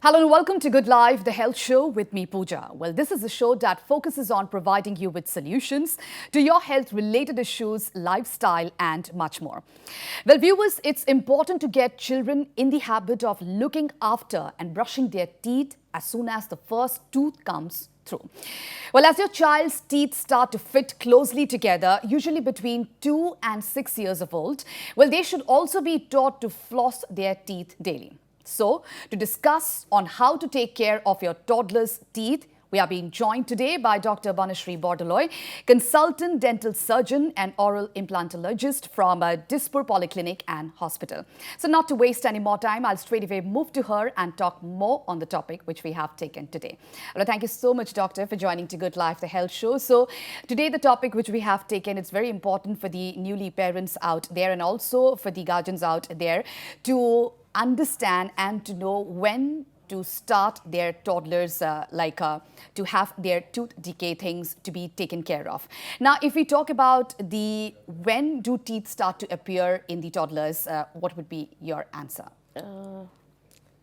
Hello and welcome to Good Life, the health show with me, Pooja. Well, this is a show that focuses on providing you with solutions to your health-related issues, lifestyle and much more. Well, viewers, it's important to get children in the habit of looking after and brushing their teeth as soon as the first tooth comes through. Well, as your child's teeth start to fit closely together, usually between 2 and 6 years of old, well, they should also be taught to floss their teeth daily. So, to discuss on how to take care of your toddler's teeth, we are being joined today by Dr. Banashri Bordoloi, consultant dental surgeon and oral implantologist from Dispur Polyclinic and Hospital. So, not to waste any more time, I'll straight away move to her and talk more on the topic which we have taken today. Well, thank you so much, Doctor, for joining to Good Life, the health show. So, today the topic which we have taken, it's very important for the newly parents out there and also for the guardians out there to understand and to know when to start their toddlers to have their tooth decay things to be taken care of. Now, if we talk about the when do teeth start to appear in the toddlers, what would be your answer?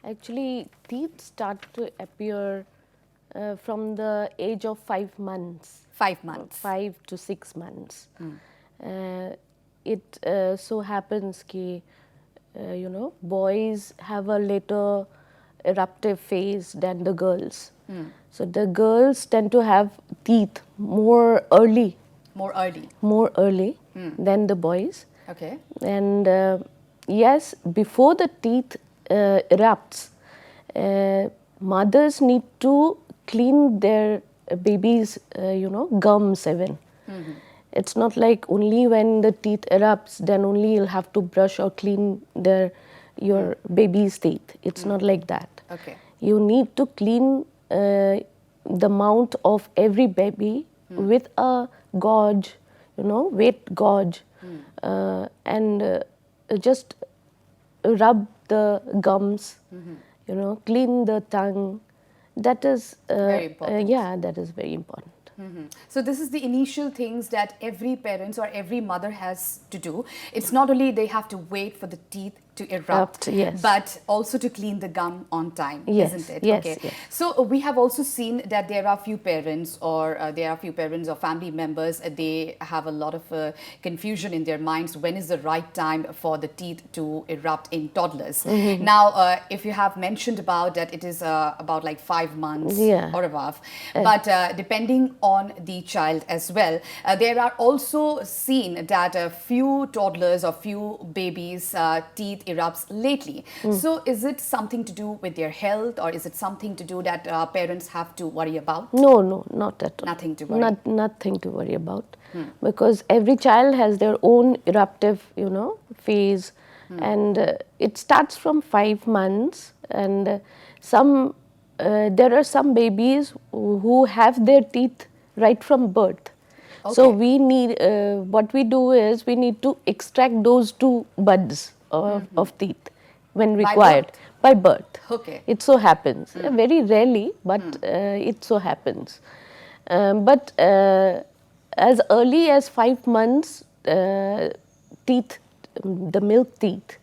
Actually, teeth start to appear from the age of 5 months. 5 months. 5 to 6 months. It so happens that boys have a later eruptive phase than the girls. So the girls tend to have teeth more early. More early. More early than the boys. Okay. And yes, before the teeth erupts, mothers need to clean their babies, gums even. It's not like only when the teeth erupts, then only you'll have to brush or clean your baby's teeth. It's not like that. Okay. You need to clean the mouth of every baby with a gauge, wet gauge, and just rub the gums, clean the tongue. That is very important. Yeah, that is very important. So this is the initial things that every parent or every mother has to do. It's not only they have to wait for the teeth to erupt, yes, but also to clean the gum on time, yes, isn't it? Yes, okay. Yes. So we have also seen that there are few parents or family members, they have a lot of confusion in their minds. When is the right time for the teeth to erupt in toddlers? Now, if you have mentioned about that, it is about like 5 months or above. But depending on the child as well, there are also seen that a few toddlers or few babies' teeth erupts lately. So is it something to do with their health, or is it something to do that parents have to worry about? No, not at all. Nothing to worry. Nothing to worry about, because every child has their own eruptive, phase, and it starts from 5 months. And there are some babies who have their teeth right from birth. Okay. So we need what we do is we need to extract those 2 buds of teeth when required by birth. Okay. It so happens, very rarely, but it so happens. But as early as 5 months, teeth, the milk teeth,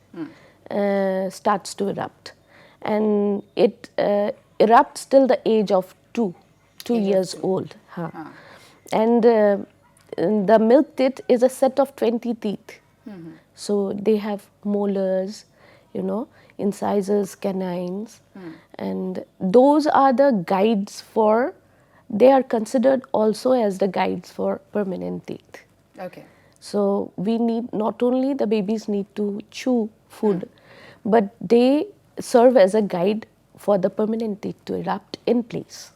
starts to erupt, and it erupts till the age of 2 years old. And the milk teeth is a set of 20 teeth. So they have molars, incisors, canines, and those are the guides for, they are considered also as the guides for permanent teeth. Okay. So we need, not only the babies need to chew food, but they serve as a guide for the permanent teeth to erupt in place.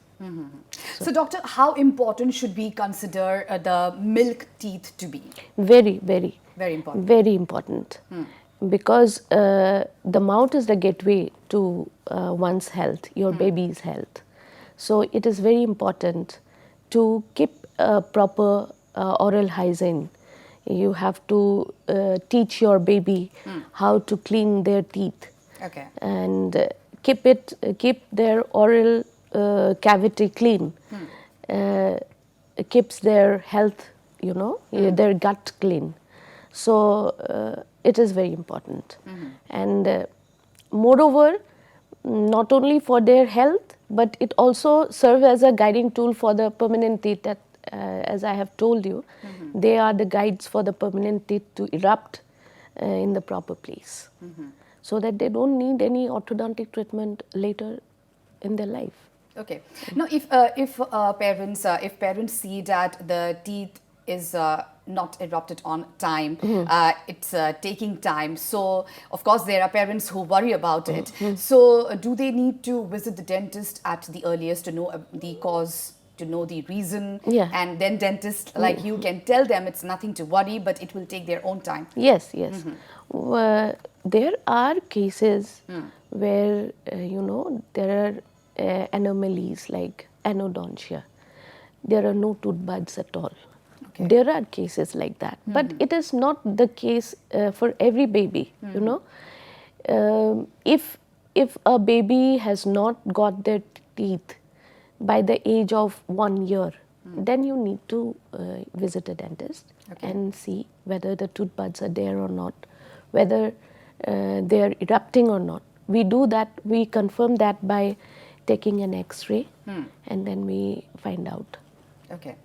So doctor, how important should we consider the milk teeth to be? Very, very. Very important. Very important. Because the mouth is the gateway to one's health, your baby's health. So it is very important to keep proper oral hygiene. You have to teach your baby how to clean their teeth. Okay. And keep their oral cavity clean. Keeps their health, their gut clean. So it is very important. And moreover, not only for their health, but it also serves as a guiding tool for the permanent teeth that, as I have told you, they are the guides for the permanent teeth to erupt in the proper place, so that they don't need any orthodontic treatment later in their life. Okay. Now, if parents see that the teeth is not erupted on time, it's taking time. So, of course, there are parents who worry about it. So, do they need to visit the dentist at the earliest to know the cause, to know the reason? Yeah. And then dentist like you can tell them it's nothing to worry, but it will take their own time. Yes, yes. There are cases where, there are anomalies like anodontia. There are no tooth buds at all. Okay. There are cases like that, but it is not the case for every baby. If a baby has not got their teeth by the age of 1 year, then you need to visit a dentist and see whether the tooth buds are there or not, whether they are erupting or not. We do that, we confirm that by taking an X-ray, and then we find out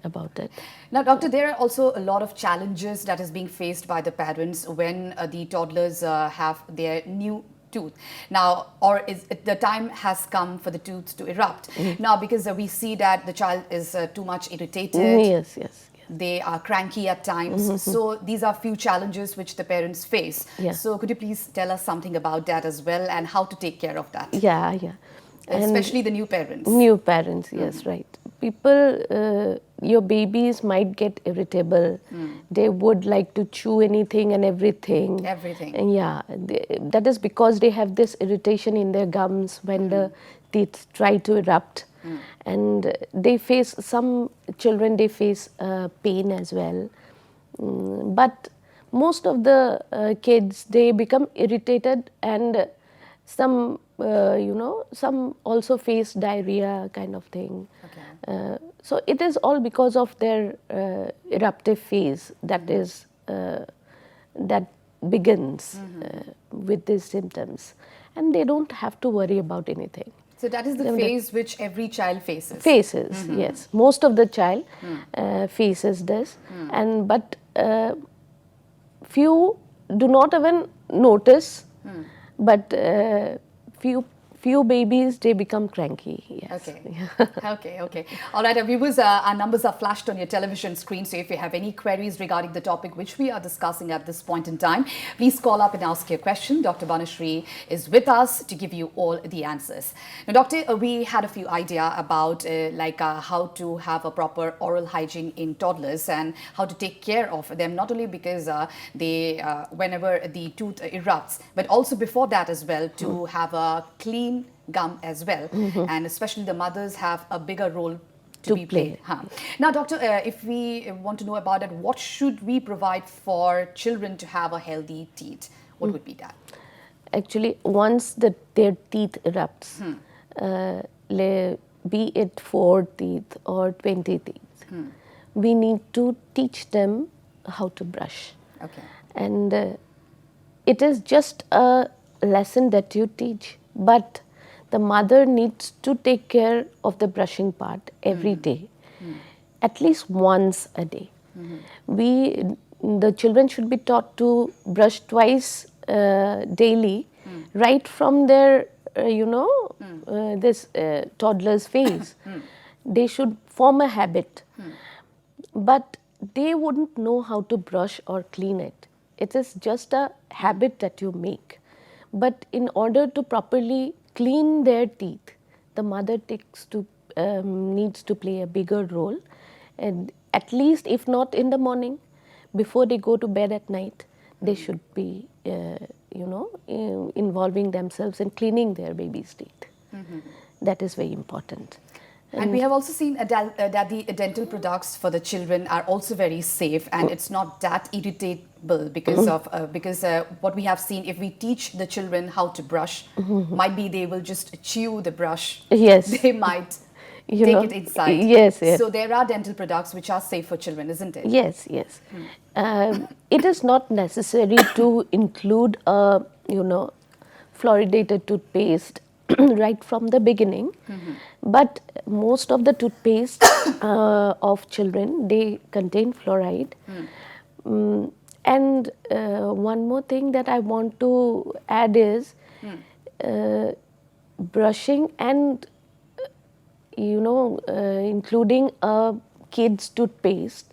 about it. Now, doctor, there are also a lot of challenges that is being faced by the parents when the toddlers have their new tooth. Now, or is it, the time has come for the tooth to erupt. Now, because we see that the child is too much irritated. Yes, yes. They are cranky at times. So these are few challenges which the parents face. So could you please tell us something about that as well and how to take care of that? Yeah, yeah. Especially the new parents. New parents, yes, right. People, your babies might get irritable. They would like to chew anything and everything. Everything. And yeah, that is because they have this irritation in their gums when the teeth try to erupt. And they face, some children, they face pain as well. But most of the kids, they become irritated, and some, some also face diarrhea kind of thing. So it is all because of their eruptive phase that is that begins with these symptoms, and they don't have to worry about anything. So that is the phase which every child faces. Faces, yes. Most of the child faces this, and but few do not even notice. But few babies, they become cranky. Yes. Okay. All right, viewers, our numbers are flashed on your television screen. So if you have any queries regarding the topic which we are discussing at this point in time, please call up and ask your question. Dr. Banashri is with us to give you all the answers. Now, doctor, we had a few idea about how to have a proper oral hygiene in toddlers and how to take care of them, not only because they, whenever the tooth erupts, but also before that as well, to have a clean gum as well, and especially the mothers have a bigger role to be played. Now, doctor, if we want to know about it, what should we provide for children to have a healthy teeth? What would be that? Actually, once their teeth erupts, be it 4 teeth or 20 teeth, we need to teach them how to brush. And it is just a lesson that you teach, but the mother needs to take care of the brushing part every day, at least once a day. The children should be taught to brush twice daily, right from their, this toddler's phase. They should form a habit, but they wouldn't know how to brush or clean it. It is just a habit that you make. But in order to properly clean their teeth, the mother needs to play a bigger role, and at least, if not in the morning, before they go to bed at night, they should be, involving themselves in cleaning their baby's teeth. That is very important. And we have also seen that the dental products for the children are also very safe, and it's not that irritable because of what we have seen. If we teach the children how to brush, might be they will just chew the brush. Yes. They might take it inside. Yes, yes. So there are dental products which are safe for children, isn't it? Yes, yes. It is not necessary to include a, fluoridated toothpaste right from the beginning. But most of the toothpaste of children, they contain fluoride. And one more thing that I want to add is brushing and including a kid's toothpaste.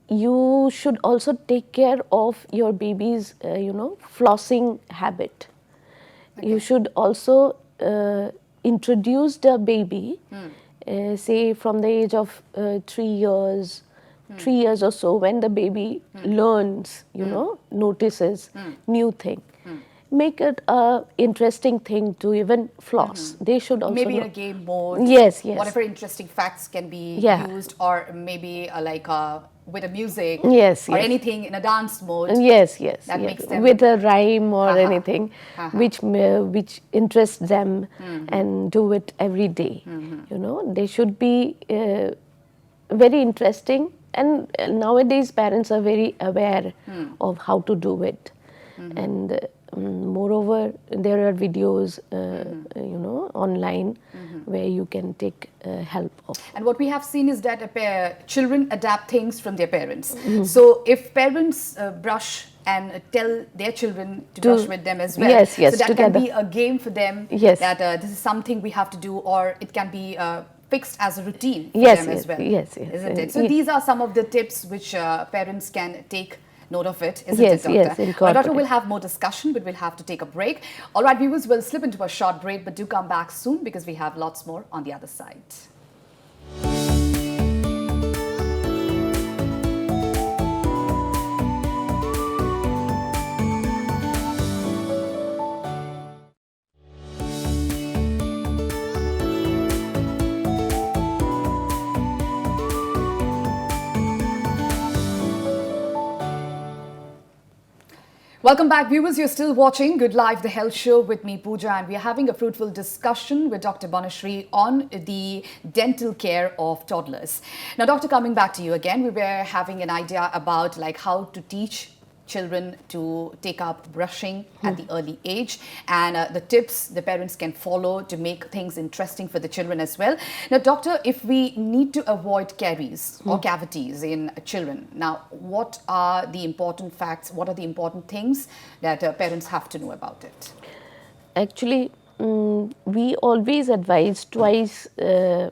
You should also take care of your baby's flossing habit. You should also introduce the baby, say from the age of 3 years, 3 years or so, when the baby learns, notices new thing. Make it a interesting thing to even floss. They should also maybe in a game mode. Yes, yes. Whatever interesting facts can be used, or maybe with a music. Yes, or yes. anything in a dance mode. Yes, yes. That makes them with a rhyme or anything, which interests them, and do it every day. They should be very interesting. And nowadays, parents are very aware of how to do it. And moreover, there are videos, online where you can take help of. And what we have seen is that children adapt things from their parents. So if parents brush and tell their children to brush with them as well, yes, yes, so that together. can be a game for them. Yes. That this is something we have to do, or it can be fixed as a routine for Yes, them yes, as well. yes, yes. Isn't it? So these are some of the tips which parents can take note of it, isn't Yes, it, Doctor? yes, incorporate. Doctor, we'll have more discussion, but we'll have to take a break. All right, viewers, we'll slip into a short break, but do come back soon because we have lots more on the other side. Welcome back, viewers. You're still watching Good Life, the health show with me, Pooja, and we are having a fruitful discussion with Dr. Banashri on the dental care of toddlers. Now, Doctor, coming back to you again, we were having an idea about how to teach children to take up brushing at the early age, and the tips the parents can follow to make things interesting for the children as well. Now, Doctor, if we need to avoid caries or cavities in children, now what are the important facts, what are the important things that parents have to know about it? Actually, we always advise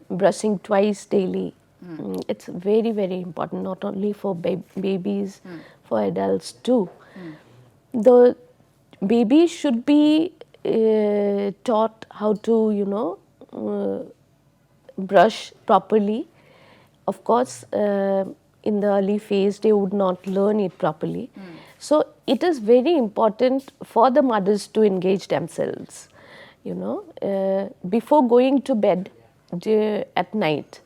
brushing twice daily. It's very, very important, not only for babies, for adults too. The baby should be taught how to, brush properly. Of course, in the early phase, they would not learn it properly. So it is very important for the mothers to engage themselves, before going to bed at night.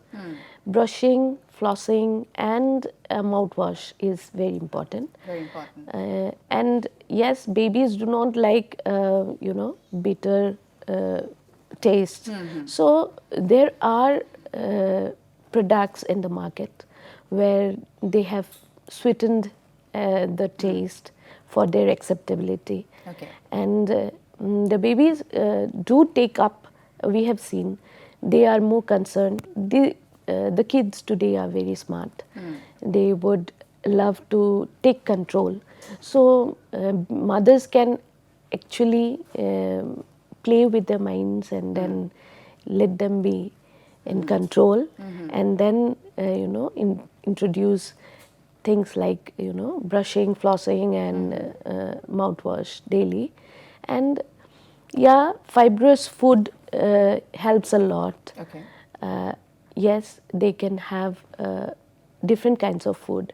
Brushing, flossing, and mouthwash is very important. Very important. And yes, babies do not like, bitter taste. So there are products in the market where they have sweetened the taste for their acceptability. Okay. And the babies do take up, we have seen, they are more concerned. The kids today are very smart. They would love to take control. So mothers can actually play with their minds and then let them be in control, and then introduce things like brushing, flossing, and mouthwash daily. And yeah, fibrous food helps a lot. Okay. Yes, they can have different kinds of food,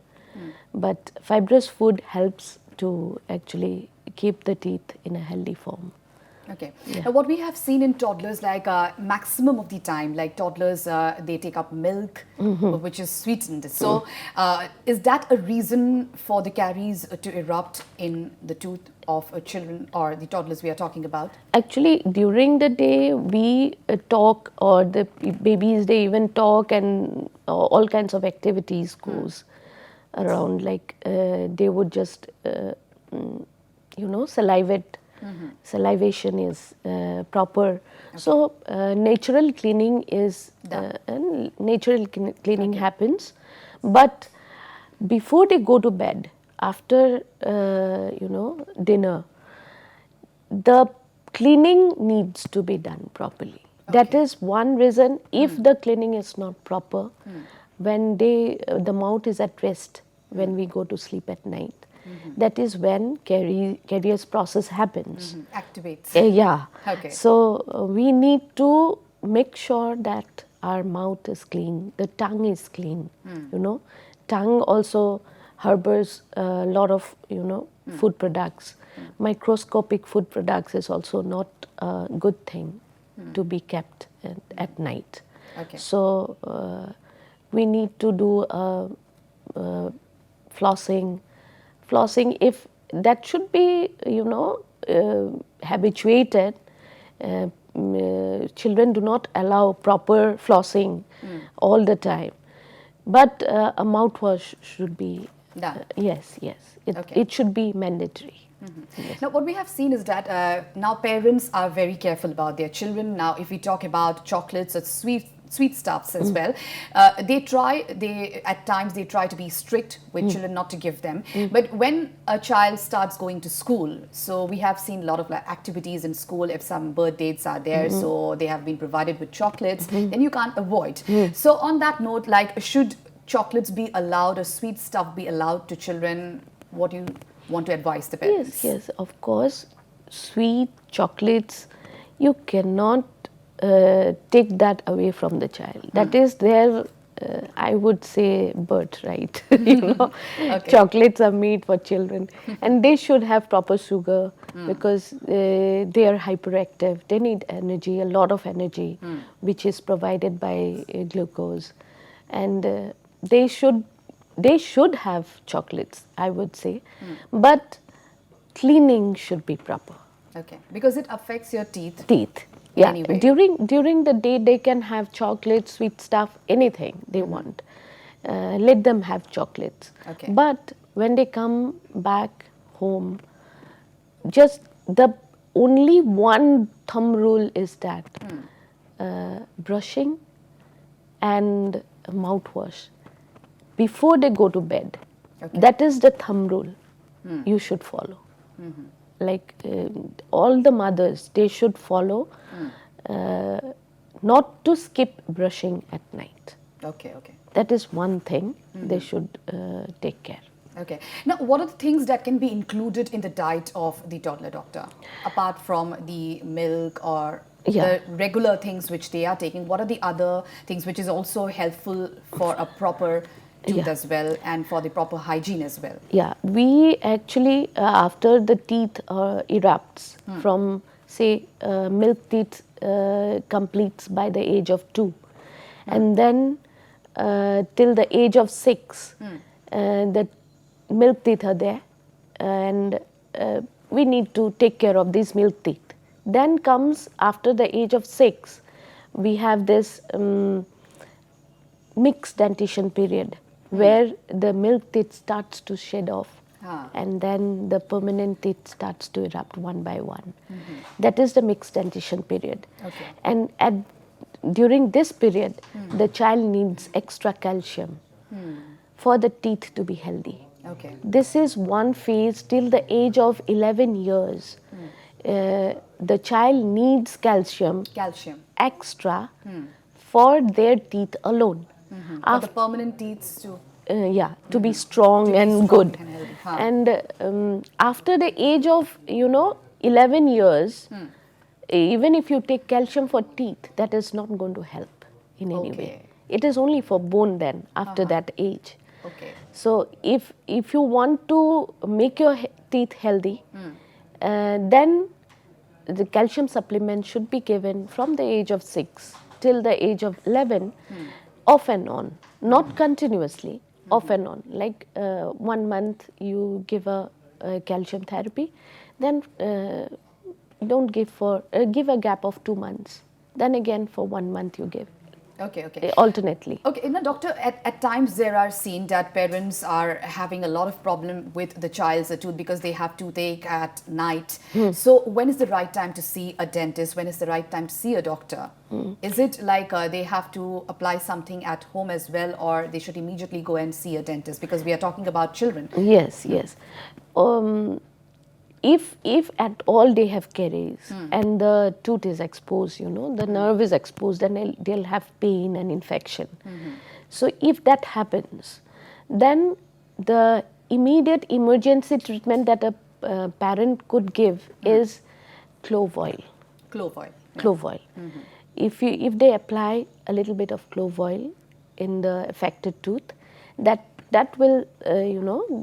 but fibrous food helps to actually keep the teeth in a healthy form. Okay. Now, what we have seen in toddlers, maximum of the time, toddlers, they take up milk, which is sweetened. So, is that a reason for the caries to erupt in the tooth of children or the toddlers we are talking about? Actually, during the day, we talk, or the babies, they even talk, and all kinds of activities goes around. They would just, salivate salivation is proper. So natural cleaning is cleaning happens, but before they go to bed, after dinner, the cleaning needs to be done properly. That is one reason. If the cleaning is not proper, when the mouth is at rest, when we go to sleep at night, that is when caries process happens. Activates. Yeah. Okay. So we need to make sure that our mouth is clean, the tongue is clean. Tongue also harbors a lot of food products. Microscopic food products is also not a good thing to be kept at night. Okay. So we need to do flossing. Flossing, if that should be habituated. Children do not allow proper flossing all the time, but a mouthwash should be done. Yes, it should be mandatory. Yes. Now, what we have seen is that now parents are very careful about their children. Now, if we talk about chocolates or sweet stuffs as well, at times they try to be strict with children not to give them. But when a child starts going to school, so we have seen a lot of activities in school. If some birth dates are there, so they have been provided with chocolates, then you can't avoid. So on that note, should chocolates be allowed or sweet stuff be allowed to children? What do you want to advise the parents? Yes, of course. Sweet chocolates, you cannot take that away from the child. That is their, I would say, birthright. Okay. Chocolates are made for children, and they should have proper sugar because they are hyperactive. They need energy, a lot of energy, which is provided by glucose, and they should have chocolates, I would say, but cleaning should be proper. Okay, because it affects your teeth. Yeah, anyway. During the day they can have chocolate, sweet stuff, anything they want. Let them have chocolates. Okay. But when they come back home, just the only one thumb rule is that brushing and mouthwash before they go to bed. Okay. That is the thumb rule you should follow. Like all the mothers, they should follow not to skip brushing at night. Okay. That is one thing they should take care. Okay. Now, what are the things that can be included in the diet of the toddler doctor? Apart from the milk or the regular things which they are taking, what are the other things which is also helpful for a proper tooth as well and for the proper hygiene as well? Yeah, we actually, after the teeth erupts from, say, milk teeth completes by the age of 2, and then till the age of 6, the milk teeth are there, and we need to take care of these milk teeth. Then comes, after the age of 6, we have this mixed dentition period, where the milk teeth starts to shed off, and then the permanent teeth starts to erupt one by one. That is the mixed dentition period. Okay. And during this period, the child needs extra calcium for the teeth to be healthy. Okay. This is one phase till the age of 11 years. The child needs calcium extra for their teeth alone. For the permanent teeth too. To be strong and good. And after the age of 11 years, even if you take calcium for teeth, that is not going to help in any way. It is only for bone then after that age. Okay. So if you want to make your teeth healthy, then the calcium supplement should be given from the age of 6 till the age of 11, off and on, not continuously, off and on. Like 1 month you give a calcium therapy, then don't give give a gap of 2 months. Then again for 1 month you give Okay. alternately. Okay, now doctor, at times there are seen that parents are having a lot of problem with the child's tooth because they have toothache at night. So when is the right time to see a dentist? When is the right time to see a doctor? Is it like they have to apply something at home as well, or they should immediately go and see a dentist, because we are talking about children? Yes. If at all they have caries and the tooth is exposed, the nerve is exposed, then they'll have pain and infection. So if that happens, then the immediate emergency treatment that a parent could give is clove oil. Clove oil. Clove oil. If they apply a little bit of clove oil in the affected tooth, that will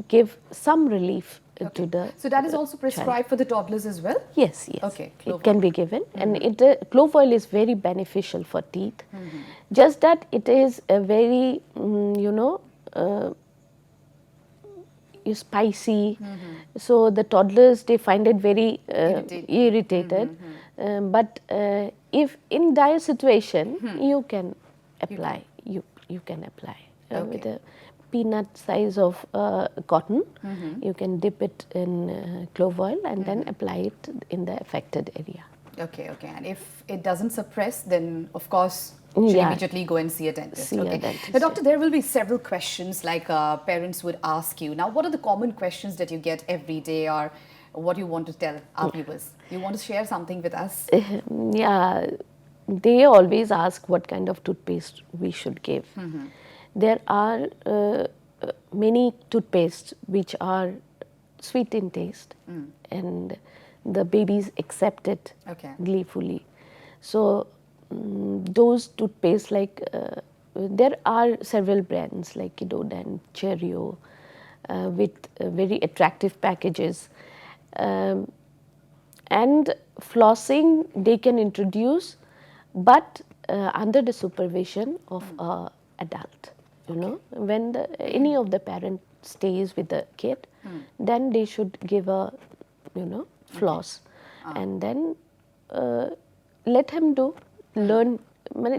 give some relief to the So that is also prescribed for the toddlers as well? Yes. Okay, It can be given, and clove oil is very beneficial for teeth. Just that it is a very spicy, so the toddlers, they find it very irritated. But if in dire situation, you can apply. You can apply with a peanut size of cotton. You can dip it in clove oil and then apply it in the affected area. Okay. And if it doesn't suppress, then of course should immediately go and see a dentist. Now, doctor, there will be several questions like parents would ask you. Now, what are the common questions that you get every day, or what you want to tell our viewers? You want to share something with us? They always ask what kind of toothpaste we should give. There are many toothpastes which are sweet in taste, and the babies accept it gleefully. So those toothpastes, like there are several brands like 𝗟𝗏𝗃, 𝗟𝗑, with very attractive packages, and flossing they can introduce, but under the supervision of an adult. When any of the parent stays with the kid, then they should give a floss, and then let him learn,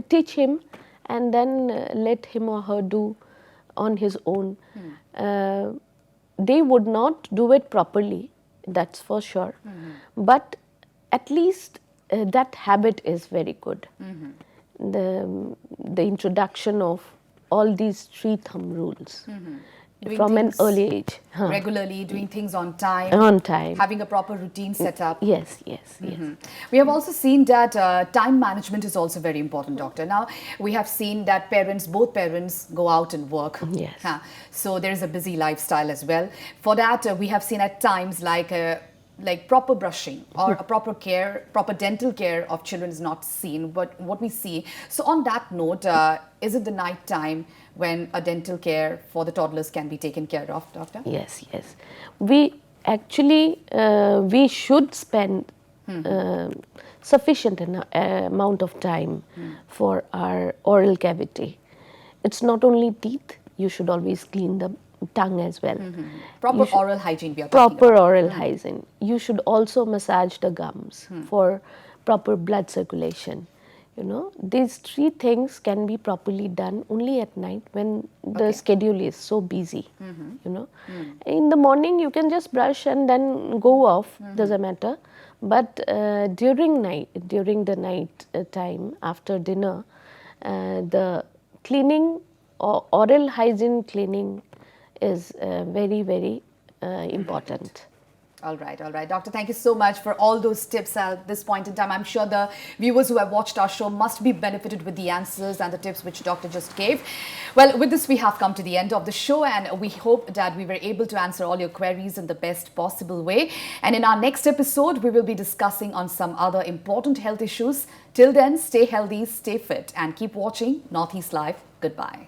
teach him, and then let him or her do on his own. They would not do it properly, that's for sure, but at least that habit is very good. The introduction of all these 3 thumb rules from an early age. Regularly, doing things on time. Having a proper routine set up. Yes. We have also seen that time management is also very important, doctor. Now, we have seen that both parents go out and work. Yes. So there is a busy lifestyle as well. For that, we have seen at times like proper brushing or a proper dental care of children is not seen, but what we see. So on that note, is it the night time when a dental care for the toddlers can be taken care of, doctor? Yes. We actually, we should spend sufficient amount of time for our oral cavity. It's not only teeth, you should always clean the tongue as well. Proper oral hygiene we are talking about. Oral hygiene. You should also massage the gums for proper blood circulation. These 3 things can be properly done only at night when the schedule is so busy. In the morning you can just brush and then go off, doesn't matter. But during the night time after dinner, the cleaning or oral hygiene cleaning is very, very important. All right. Doctor, thank you so much for all those tips at this point in time. I'm sure the viewers who have watched our show must be benefited with the answers and the tips which doctor just gave. Well, with this, we have come to the end of the show, and we hope that we were able to answer all your queries in the best possible way. And in our next episode, we will be discussing on some other important health issues. Till then, stay healthy, stay fit, and keep watching Northeast Live. Goodbye.